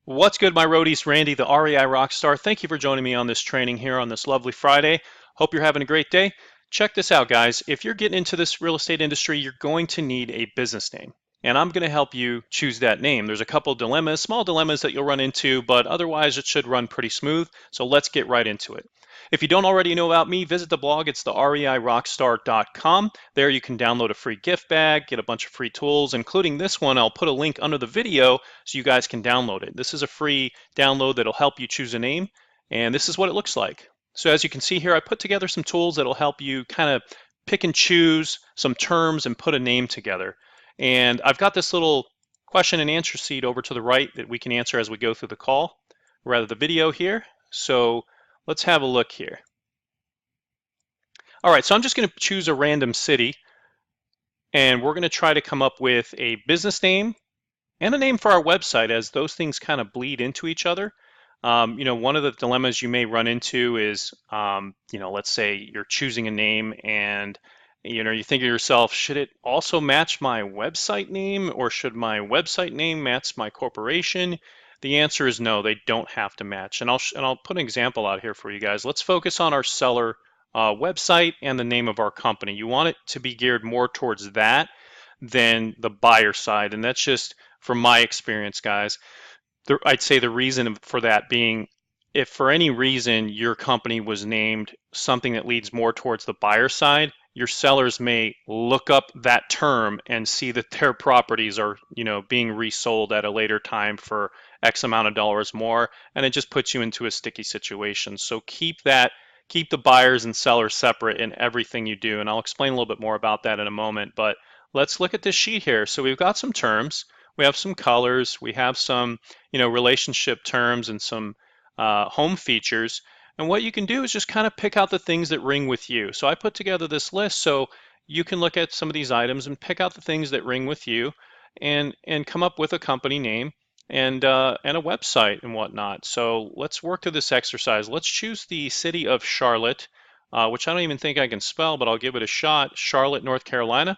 What's good, my roadies? Randy, the REI Rockstar. Thank you for joining me on this training here on this lovely Friday. Hope you're having a great day. Check this out, guys. If you're getting into this real estate industry, you're going to need a business name. And I'm going to help you choose that name. There's a couple dilemmas, small dilemmas that you'll run into, but otherwise it should run pretty smooth. So let's get right into it. If you don't already know about me, visit the blog. It's the reirockstar.com. There you can download a free gift bag, get a bunch of free tools, including this one. I'll put a link under the video so you guys can download it. This is a free download that'll help you choose a name, and this is what it looks like. So as you can see here, I put together some tools that'll help you kind of pick and choose some terms and put a name together. And I've got this little question and answer sheet over to the right that we can answer as we go through the call, or rather the video here. So let's have a look here. All right, so I'm just going to choose a random city, and we're going to try to come up with a business name and a name for our website, as those things kind of bleed into each other. One of the dilemmas you may run into is, let's say you're choosing a name and you think to yourself, should it also match my website name, or should my website name match my corporation? The answer is no, they don't have to match. And I'll put an example out here for you guys. Let's focus on our seller website and the name of our company. You want it to be geared more towards that than the buyer side, and that's just from my experience, guys. I'd say the reason for that being, if for any reason your company was named something that leads more towards the buyer side, your sellers may look up that term and see that their properties are, being resold at a later time for X amount of dollars more, and it just puts you into a sticky situation. So keep the buyers and sellers separate in everything you do, and I'll explain a little bit more about that in a moment. But let's look at this sheet here. So we've got some terms, we have some colors, we have some, relationship terms and some home features. And what you can do is just kind of pick out the things that ring with you. So I put together this list so you can look at some of these items and pick out the things that ring with you, and come up with a company name and a website and whatnot. So let's work through this exercise. Let's choose the city of Charlotte, which I don't even think I can spell, but I'll give it a shot. Charlotte, North Carolina.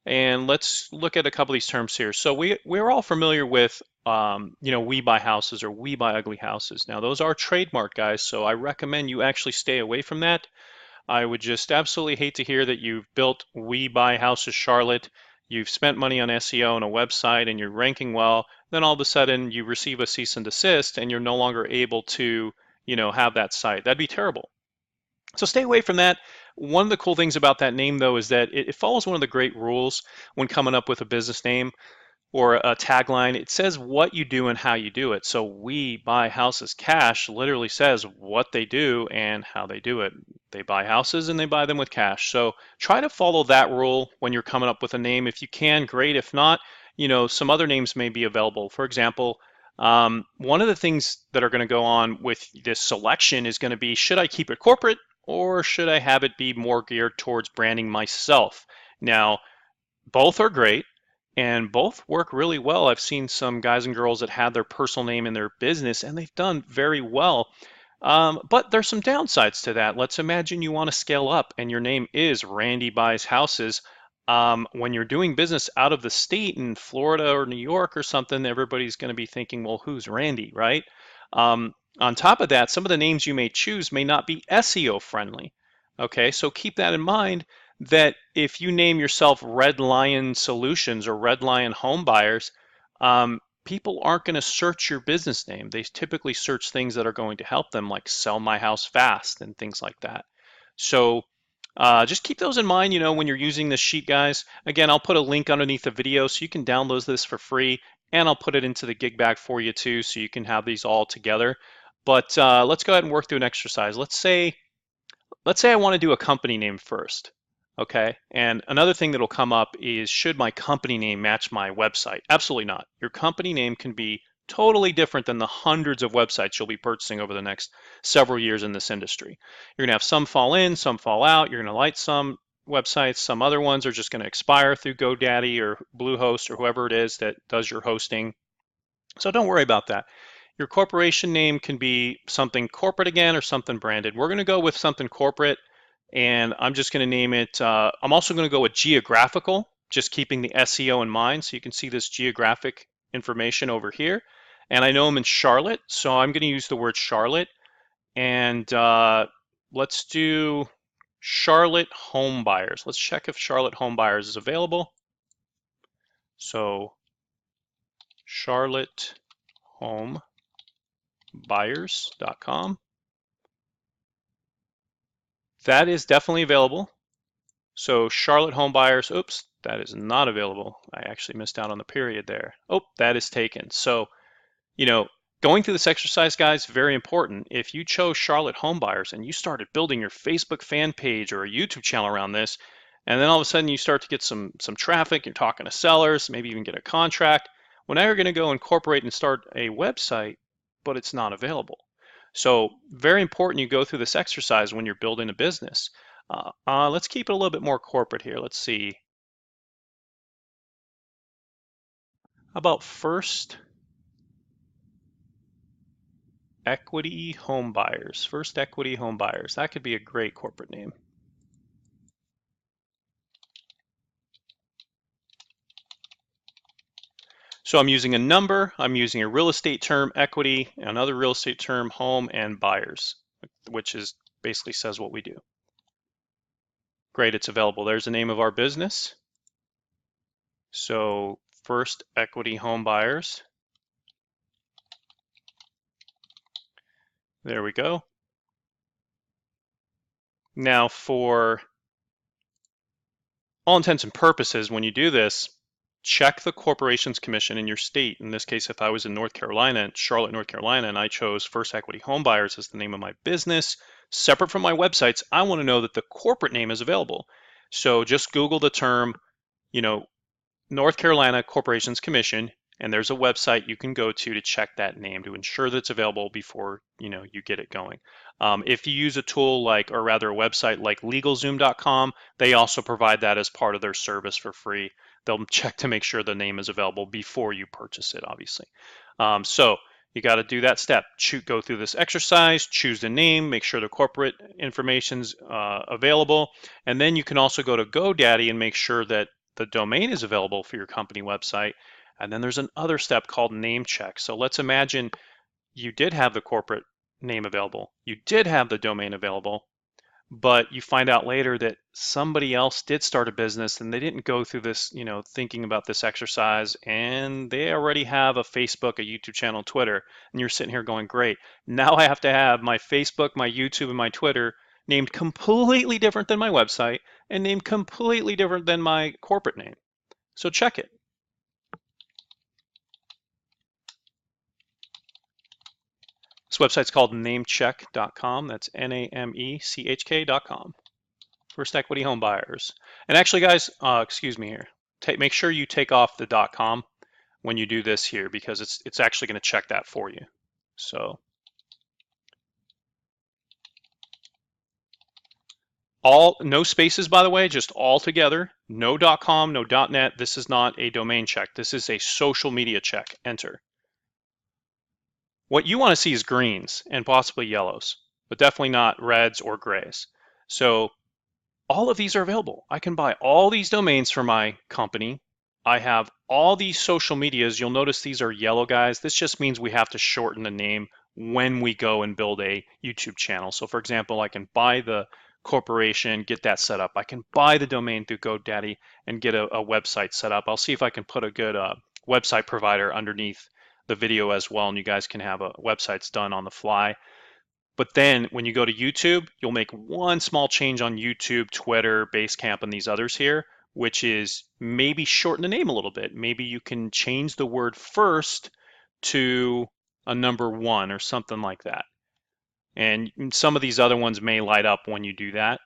And let's look at a couple of these terms here. So we're all familiar with, we buy houses or we buy ugly houses. Now those are trademark, guys, so I recommend you actually stay away from that. I would just absolutely hate to hear that you've built We Buy Houses Charlotte, you've spent money on SEO and a website, and you're ranking well, then all of a sudden you receive a cease and desist and you're no longer able to, have that site. That'd be terrible. So stay away from that. One of the cool things about that name, though, is that it follows one of the great rules when coming up with a business name or a tagline. It says what you do and how you do it. So We Buy Houses Cash literally says what they do and how they do it. They buy houses and they buy them with cash. So try to follow that rule when you're coming up with a name. If you can, great. If not, some other names may be available. For example, one of the things that are going to go on with this selection is going to be, should I keep it corporate, or should I have it be more geared towards branding myself? Now, both are great and both work really well. I've seen some guys and girls that had their personal name in their business and they've done very well. But there's some downsides to that. Let's imagine you want to scale up and your name is Randy Buys Houses. When you're doing business out of the state in Florida or New York or something, everybody's going to be thinking, well, who's Randy, right? On top of that, some of the names you may choose may not be SEO friendly. Okay, so keep that in mind, that if you name yourself Red Lion Solutions or Red Lion Home Buyers, people aren't going to search your business name. They typically search things that are going to help them, like Sell My House Fast and things like that. So just keep those in mind, when you're using this sheet, guys. Again, I'll put a link underneath the video so you can download this for free, and I'll put it into the gig bag for you too, so you can have these all together. But let's go ahead and work through an exercise. Let's say I want to do a company name first. Okay, and another thing that'll come up is, should my company name match my website? Absolutely not. Your company name can be totally different than the hundreds of websites you'll be purchasing over the next several years in this industry. You're gonna have some fall in, some fall out. You're gonna like some websites, some other ones are just gonna expire through Godaddy or Bluehost or whoever it is that does your hosting. So don't worry about that. Your corporation name can be something corporate again or something branded. We're gonna go with something corporate, and I'm just going to name it, I'm also going to go with geographical, just keeping the SEO in mind. So you can see this geographic information over here. And I know I'm in Charlotte, so I'm going to use the word Charlotte. And let's do Charlotte home buyers. Let's check if Charlotte home buyers is available. So Charlotte home buyers.com. That is definitely available. So Charlotte home buyers, oops, that is not available. I actually missed out on the period there. Oh, that is taken. So, you know, going through this exercise, guys, very important. If you chose Charlotte home buyers and you started building your Facebook fan page or a YouTube channel around this, and then all of a sudden you start to get some traffic, you're talking to sellers, maybe even get a contract, well, now you're going to go incorporate and start a website, but it's not available. So very important you go through this exercise when you're building a business. Let's keep it a little bit more corporate here. Let's see. How about First Equity Home Buyers? First Equity Home Buyers. That could be a great corporate name. So I'm using a number, I'm using a real estate term, equity, another real estate term, home, and buyers, which is basically says what we do. Great, it's available. There's the name of our business. So First Equity Home Buyers. There we go. Now for all intents and purposes, when you do this, check the Corporations Commission in your state. In this case, if I was in North Carolina, Charlotte, North Carolina, and I chose First Equity Home Buyers as the name of my business, separate from my websites, I want to know that the corporate name is available. So just Google the term, you know, North Carolina Corporations Commission, and there's a website you can go to check that name to ensure that it's available before you get it going. If you use a tool like, or rather a website like LegalZoom.com, they also provide that as part of their service for free. They'll check to make sure the name is available before you purchase it, obviously. So you got to do that step. Go through this exercise, choose the name, make sure the corporate information's available, and then you can also go to GoDaddy and make sure that the domain is available for your company website. And then there's another step called NameChk. So let's imagine you did have the corporate name available, you did have the domain available, but you find out later that somebody else did start a business and they didn't go through this, thinking about this exercise, and they already have a Facebook, a YouTube channel, Twitter, and you're sitting here going, great, now I have to have my Facebook, my YouTube, and my Twitter named completely different than my website and named completely different than my corporate name. So check it. This website's called NameChk.com. That's NameChk.com. First Equity Home Buyers. And actually, guys, excuse me here. Make sure you take off the .com when you do this here, because it's actually going to check that for you. So no spaces, by the way, just all together. No .com, no .net. This is not a domain check. This is a social media check. Enter. What you want to see is greens and possibly yellows, but definitely not reds or grays. So all of these are available. I can buy all these domains for my company. I have all these social medias. You'll notice these are yellow, guys. This just means we have to shorten the name when we go and build a YouTube channel. So for example, I can buy the corporation, get that set up. I can buy the domain through GoDaddy and get a website set up. I'll see if I can put a good website provider underneath the video as well, and you guys can have websites done on the fly. But then when you go to YouTube, you'll make one small change on YouTube, Twitter, Basecamp, and these others here, which is maybe shorten the name a little bit. Maybe you can change the word first to a number 1 or something like that. And some of these other ones may light up when you do that.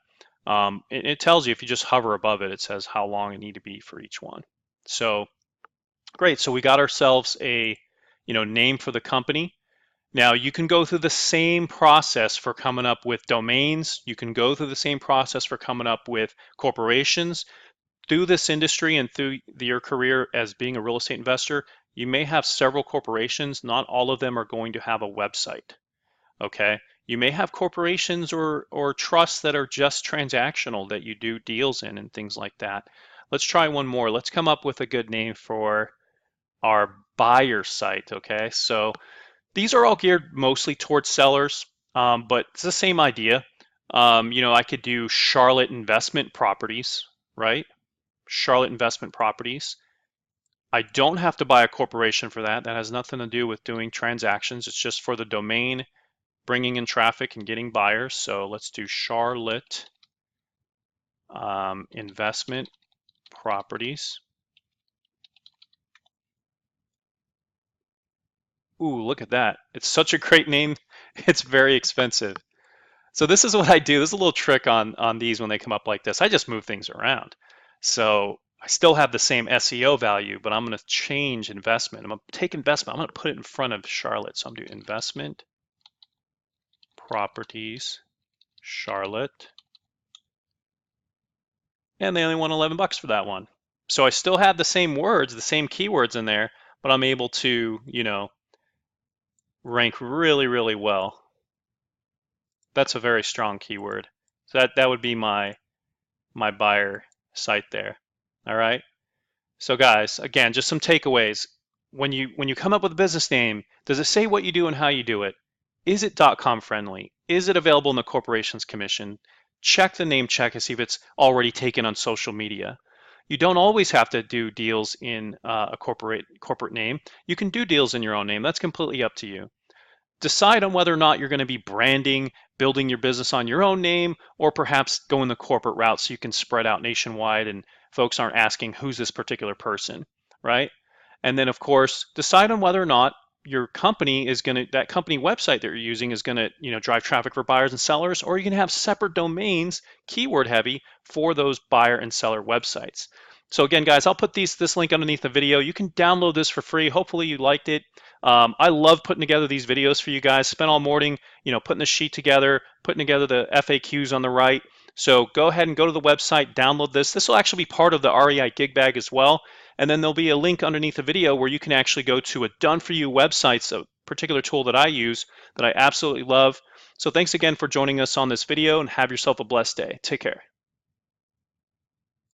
It tells you, if you just hover above it, it says how long it need to be for each one. So great. So we got ourselves a name for the company. Now you can go through the same process for coming up with domains. You can go through the same process for coming up with corporations. Through this industry and through your career as being a real estate investor, you may have several corporations. Not all of them are going to have a website. Okay. You may have corporations or trusts that are just transactional that you do deals in and things like that. Let's try one more. Let's come up with a good name for our buyer site, okay? So these are all geared mostly towards sellers, but it's the same idea. I could do Charlotte investment properties, right? Charlotte investment properties. I don't have to buy a corporation for that. That has nothing to do with doing transactions. It's just for the domain, bringing in traffic and getting buyers. So let's do Charlotte investment properties. Ooh, look at that. It's such a great name. It's very expensive. So this is what I do. This is a little trick on these when they come up like this. I just move things around. So I still have the same SEO value, but I'm going to change investment. I'm going to take investment. I'm going to put it in front of Charlotte. So I'm doing investment properties Charlotte. And they only want $11 for that one. So I still have the same words, the same keywords in there, but I'm able to, rank really, really well. That's a very strong keyword. So that would be my buyer site there. All right. So guys, again, just some takeaways. When you come up with a business name, does it say what you do and how you do it? Is it .com friendly? Is it available in the Corporations Commission? Check the NameChk to see if it's already taken on social media. You don't always have to do deals in a corporate name. You can do deals in your own name. That's completely up to you. Decide on whether or not you're going to be branding, building your business on your own name, or perhaps going the corporate route so you can spread out nationwide and folks aren't asking who's this particular person, right? And then of course, decide on whether or not your company is going to, that company website that you're using is going to, drive traffic for buyers and sellers, or you can have separate domains, keyword heavy, for those buyer and seller websites. So again, guys, I'll put this link underneath the video. You can download this for free. Hopefully you liked it. I love putting together these videos for you guys. Spent all morning, putting the sheet together, putting together the FAQs on the right. So go ahead and go to the website, download this. This will actually be part of the REI gig bag as well. And then there'll be a link underneath the video where you can actually go to a done-for-you website, so a particular tool that I use that I absolutely love. So thanks again for joining us on this video and have yourself a blessed day. Take care.